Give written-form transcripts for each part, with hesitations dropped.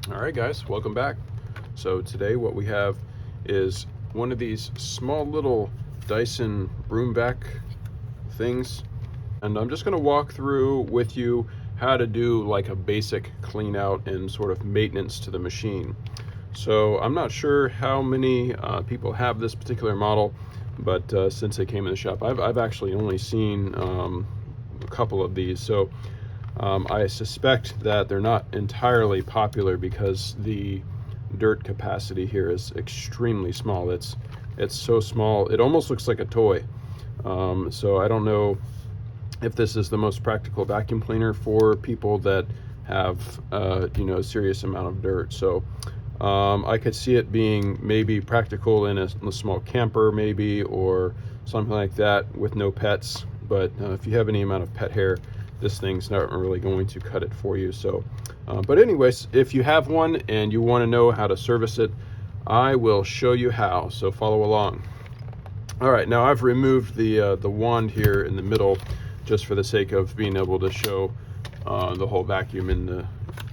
All right, guys, welcome back. So today what we have is one of these small little Dyson broom vac things, and I'm just going to walk through with you how to do like a basic clean out and sort of maintenance to the machine. So I'm not sure how many people have this particular model, but since they came in the shop, I've actually only seen a couple of these. So I suspect that they're not entirely popular because the dirt capacity here is extremely small. It's so small, it almost looks like a toy. So I don't know if this is the most practical vacuum cleaner for people that have a serious amount of dirt. So I could see it being maybe practical in a small camper maybe, or something like that with no pets. But if you have any amount of pet hair, this thing's not really going to cut it for you. So but anyways, if you have one and you want to know how to service it, I will show you how, so follow along. All right, now I've removed the wand here in the middle just for the sake of being able to show the whole vacuum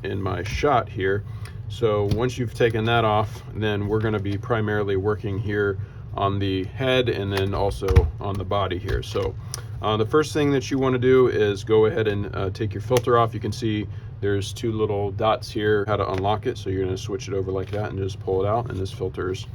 in my shot here. So once you've taken that off, then we're going to be primarily working here on the head and then also on the body here. So the first thing that you want to do is go ahead and take your filter off. You can see there's two little dots here, how to unlock it. So you're going to switch it over like that and just pull it out, and this filter's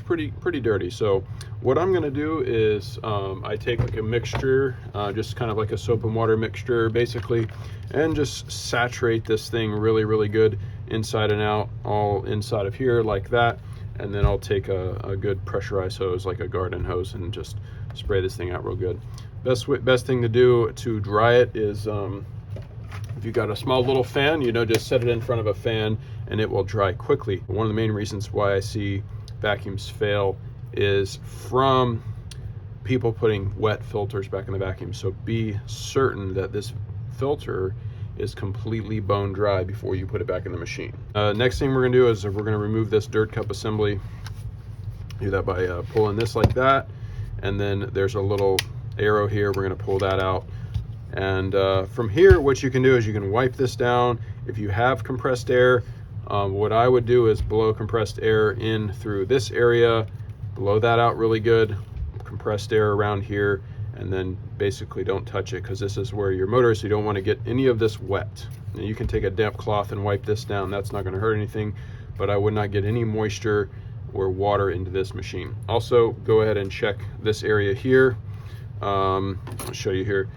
pretty dirty. So what I'm going to do is I take like a mixture, just kind of like a soap and water mixture basically, and just saturate this thing really good inside and out, all inside of here like that. And then I'll take a good pressurized hose, like a garden hose, and just spray this thing out real good. Best thing to do to dry it is if you got a small little fan, just set it in front of a fan and it will dry quickly. One of the main reasons why I see vacuums fail is from people putting wet filters back in the vacuum. So be certain that this filter is completely bone dry before you put it back in the machine. Next thing we're gonna do is we're gonna remove this dirt cup assembly. Do that by pulling this like that, and then there's a little arrow here. We're gonna pull that out. And from here, what you can do is you can wipe this down. If you have compressed air, what I would do is blow compressed air in through this area, blow that out really good, compressed air around here, and then basically don't touch it because this is where your motor is, so you don't want to get any of this wet. Now you can take a damp cloth and wipe this down. That's not going to hurt anything, but I would not get any moisture or water into this machine. Also, go ahead and check this area here. I'll show you here.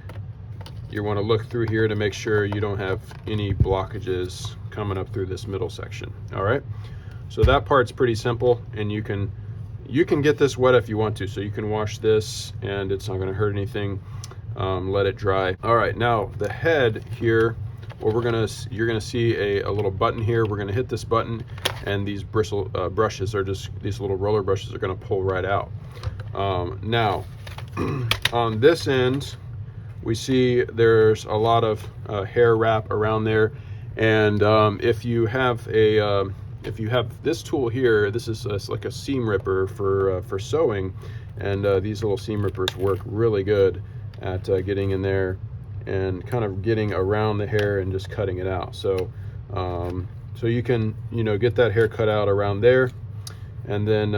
You want to look through here to make sure you don't have any blockages coming up through this middle section. All right, so that part's pretty simple, and you can get this wet if you want to. So you can wash this and it's not going to hurt anything. Let it dry. All right, now the head here, you're gonna see a little button here. We're gonna hit this button, and these bristle brushes are just, these little roller brushes are gonna pull right out. Now on this end, we see there's a lot of hair wrap around there, and if you have this tool here, this is like a seam ripper for sewing, and these little seam rippers work really good at getting in there and kind of getting around the hair and just cutting it out. So so you can get that hair cut out around there, and then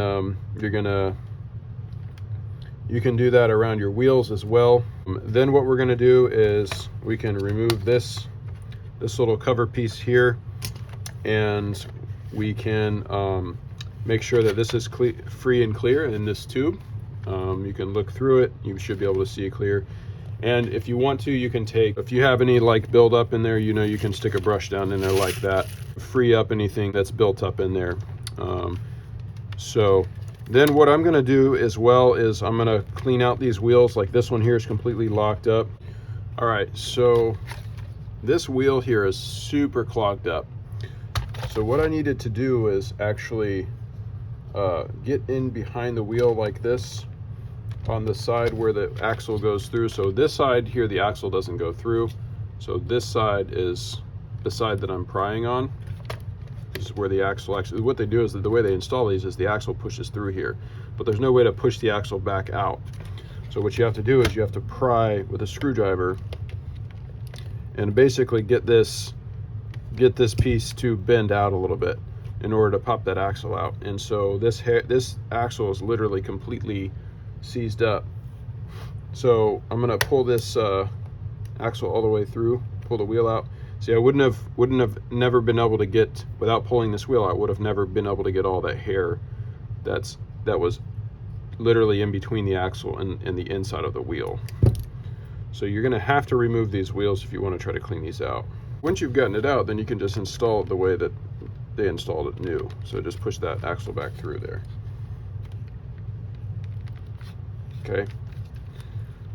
you can do that around your wheels as well. Then what we're going to do is we can remove this little cover piece here, and we can make sure that this is free and clear in this tube. You can look through it, you should be able to see it clear. And if you want to, you can if you have any like build up in there, you can stick a brush down in there like that, free up anything that's built up in there. So then what I'm going to do as well is I'm going to clean out these wheels. Like this one here is completely locked up. All right, so this wheel here is super clogged up. So what I needed to do is actually get in behind the wheel like this on the side where the axle goes through. So this side here, the axle doesn't go through. So this side is the side that I'm prying on. This is where the axle actually, what they do is that the way they install these is the axle pushes through here, but there's no way to push the axle back out. So what you have to do is you have to pry with a screwdriver and basically get this get this piece to bend out a little bit in order to pop that axle out. And so this axle is literally completely seized up. So I'm gonna pull this axle all the way through, pull the wheel out. See, I wouldn't have never been able to get, without pulling this wheel out, I would have never been able to get all that hair that was literally in between the axle and the inside of the wheel. So you're gonna have to remove these wheels if you want to try to clean these out. Once you've gotten it out, then you can just install it the way that they installed it new. So just push that axle back through there. Okay.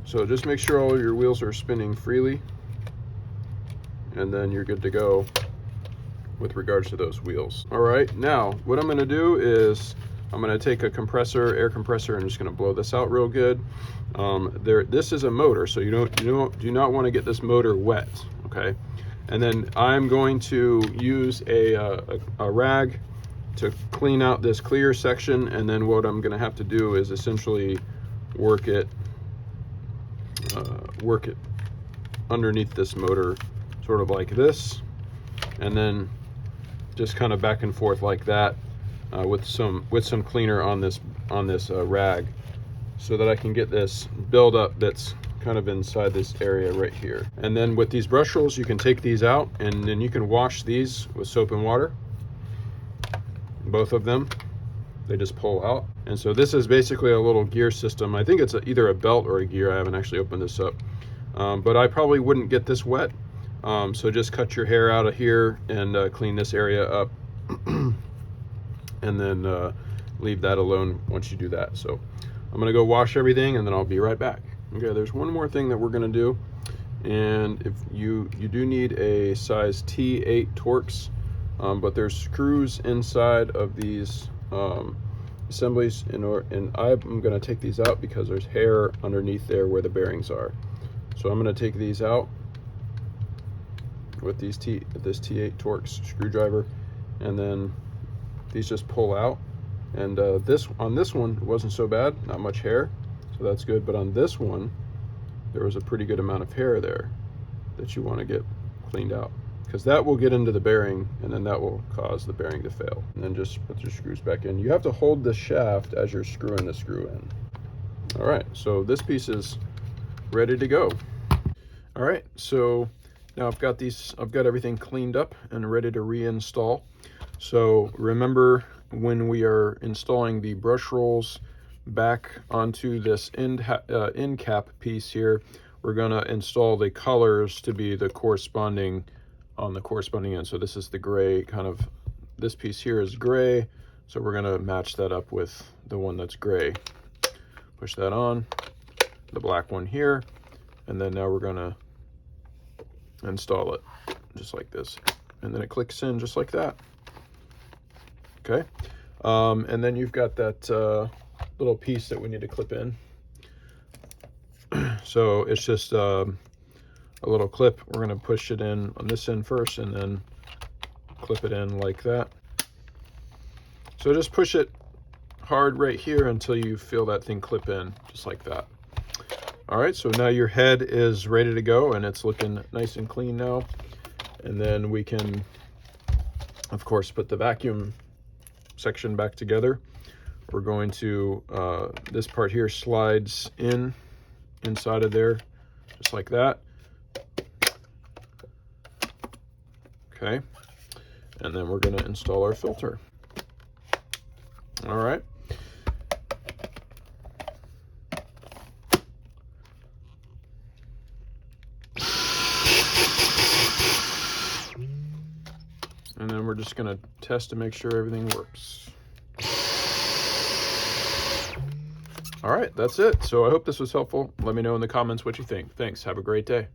So just make sure all your wheels are spinning freely, and then you're good to go with regards to those wheels. All right, now what I'm gonna do is I'm gonna take a air compressor, and just gonna blow this out real good. This is a motor, so you do not want to get this motor wet, okay? And then I'm going to use a rag to clean out this clear section, and then what I'm gonna have to do is essentially work it underneath this motor, sort of like this, and then just kind of back and forth like that, with some cleaner on this rag, so that I can get this buildup that's kind of inside this area right here. And then with these brush rolls, you can take these out, and then you can wash these with soap and water, both of them. They just pull out. And so this is basically a little gear system. I think it's either a belt or a gear. I haven't actually opened this up, but I probably wouldn't get this wet. So just cut your hair out of here and clean this area up, and then leave that alone once you do that. So I'm gonna go wash everything, and then I'll be right back. Okay, there's one more thing that we're gonna do, and if you do need a size T8 Torx, but there's screws inside of these assemblies, and I'm gonna take these out because there's hair underneath there where the bearings are. So I'm gonna take these out with this T8 Torx screwdriver, and then these just pull out. And on this one it wasn't so bad, not much hair, so that's good. But on this one, there was a pretty good amount of hair there that you want to get cleaned out, because that will get into the bearing, and then that will cause the bearing to fail. And then just put your screws back in. You have to hold the shaft as you're screwing the screw in. All right, so this piece is ready to go. All right, so now I've got everything cleaned up and ready to reinstall. So remember, when we are installing the brush rolls back onto this end cap piece here, we're gonna install the colors to be the corresponding end. So this is the gray, kind of, this piece here is gray, so we're gonna match that up with the one that's gray. Push that on, the black one here, and then now we're gonna install it just like this, and then it clicks in just like that. Okay, and then you've got that little piece that we need to clip in. So it's just a little clip. We're gonna push it in on this end first, and then clip it in like that. So just push it hard right here until you feel that thing clip in, just like that. All right, so now your head is ready to go, and it's looking nice and clean now. And then we can, of course, put the vacuum section back together. We're going to, this part here slides inside of there, just like that. Okay, and then we're going to install our filter. All right. And then we're just going to test to make sure everything works. All right, that's it. So I hope this was helpful. Let me know in the comments what you think. Thanks. Have a great day.